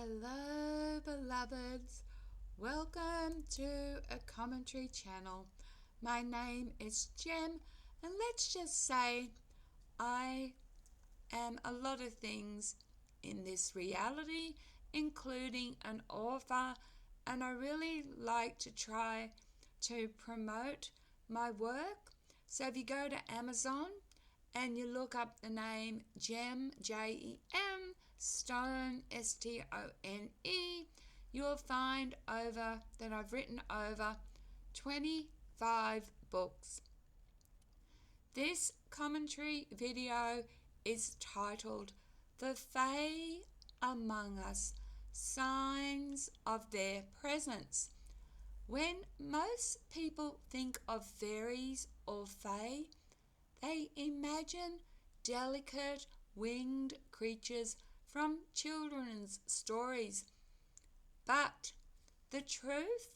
Hello, beloveds. Welcome to a commentary channel. My name is Jem, and let's just say I am a lot of things in this reality, including an author, and I really like to try to promote my work. So if you go to Amazon and you look up the name Jem, Jem, Stone, Stone, you'll find that I've written over 25 books. This commentary video is titled The Fae Among Us, Signs of Their Presence. When most people think of fairies or fae, they imagine delicate winged creatures from children's stories. But the truth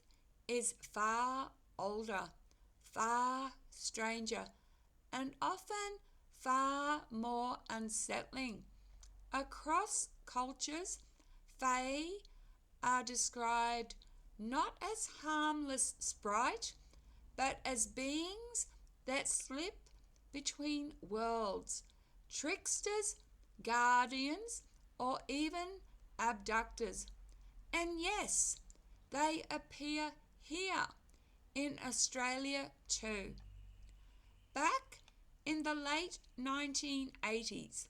is far older, far stranger, and often far more unsettling. Across cultures, fae are described not as harmless sprite, but as beings that slip between worlds, tricksters, guardians, or even abductors. And yes, they appear here in Australia too. Back in the late 1980s,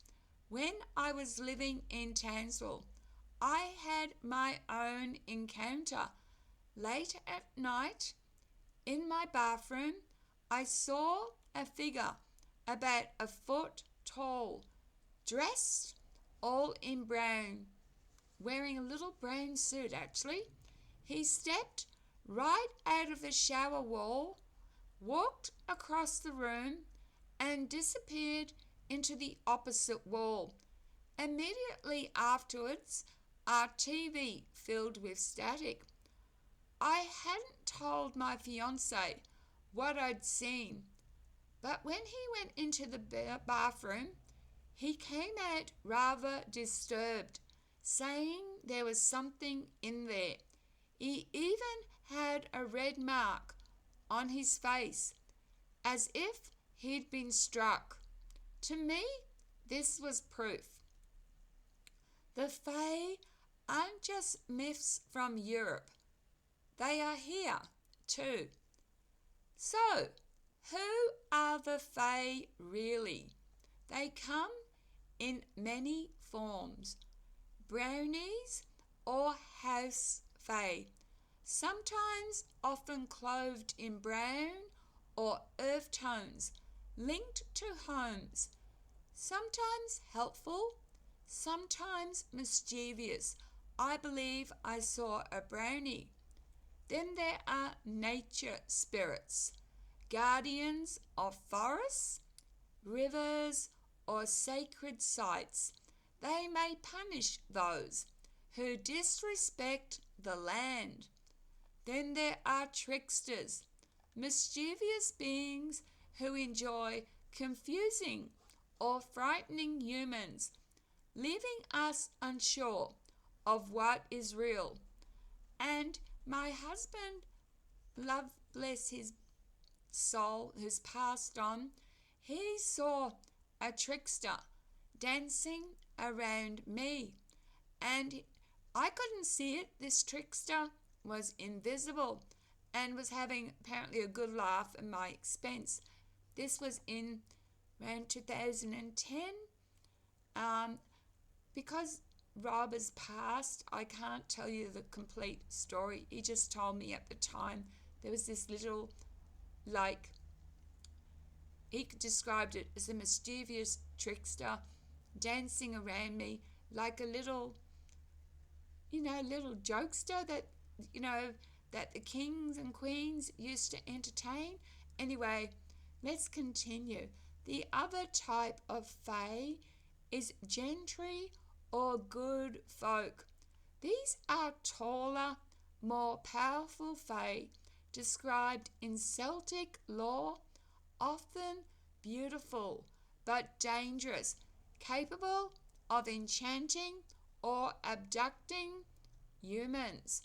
when I was living in Townsville, I had my own encounter. Late at night, in my bathroom, I saw a figure about a foot tall, dressed all in brown, wearing a little brown suit actually. He stepped right out of the shower wall, walked across the room, and disappeared into the opposite wall. Immediately afterwards, our TV filled with static. I hadn't told my fiancé what I'd seen, but when he went into the bathroom, he came out rather disturbed, saying there was something in there. He even had a red mark on his face, as if he'd been struck. To me, this was proof. The Fae aren't just myths from Europe. They are here too. So, who are the Fae really? They come in many forms. Brownies or house Fae, sometimes often clothed in brown or earth tones, linked to homes, sometimes helpful, sometimes mischievous. I believe I saw a brownie. Then there are nature spirits, guardians of forests, rivers, or sacred sites. They may punish those who disrespect the land. Then there are tricksters, mischievous beings who enjoy confusing or frightening humans, leaving us unsure of what is real. And my husband, love bless his soul, who's passed on, he saw a trickster dancing around me, and I couldn't see it. This trickster was invisible and was having apparently a good laugh at my expense. This was in around 2010. Because Rob has passed, I can't tell you the complete story. He just told me at the time there was this little, he described it as a mischievous trickster dancing around me like a little jokester that the kings and queens used to entertain. Anyway, let's continue. The other type of fae is gentry or good folk. These are taller, more powerful fae described in Celtic lore, often beautiful but dangerous, capable of enchanting or abducting humans.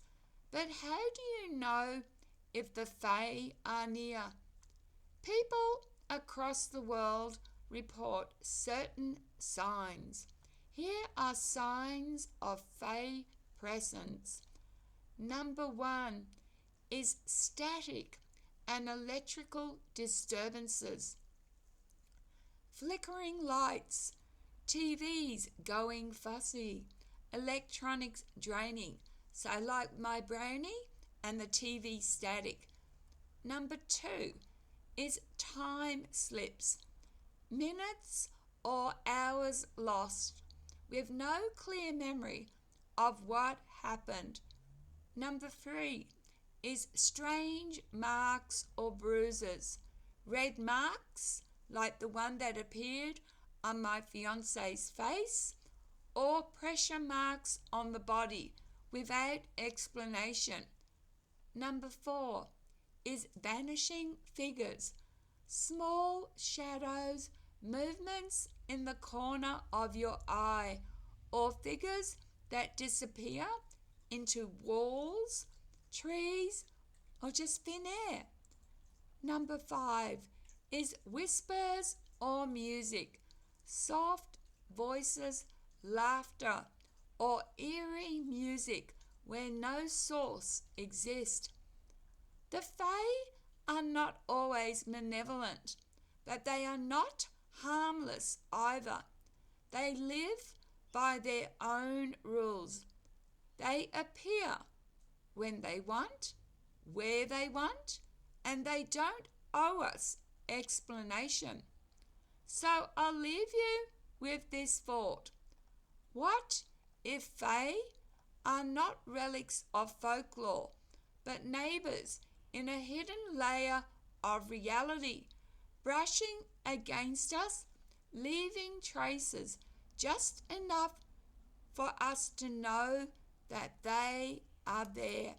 But how do you know if the Fae are near? People across the world report certain signs. Here are signs of Fae presence. Number 1 is static and electrical disturbances. Flickering lights, TVs going fussy, electronics draining. So like my brownie and the TV static. Number 2 is time slips, minutes or hours lost with no clear memory of what happened. Number 3 is strange marks or bruises, red marks like the one that appeared on my fiance's face, or pressure marks on the body without explanation. Number 4 is vanishing figures, small shadows, movements in the corner of your eye, or figures that disappear into walls, trees, or just thin air. Number 5 is whispers or music, soft voices, laughter, or eerie music where no source exists. The Fae are not always malevolent, but they are not harmless either. They live by their own rules. They appear when they want, where they want, and they don't owe us explanation. So I'll leave you with this thought. What if Fae are not relics of folklore, but neighbours in a hidden layer of reality, brushing against us, leaving traces just enough for us to know that they are there?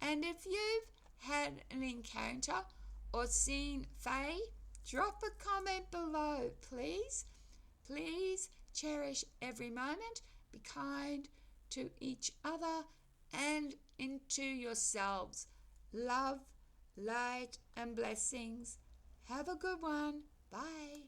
And if you've had an encounter or seen Fae, drop a comment below, please. Please cherish every moment. Be kind to each other and into yourselves. Love, light, and blessings. Have a good one. Bye.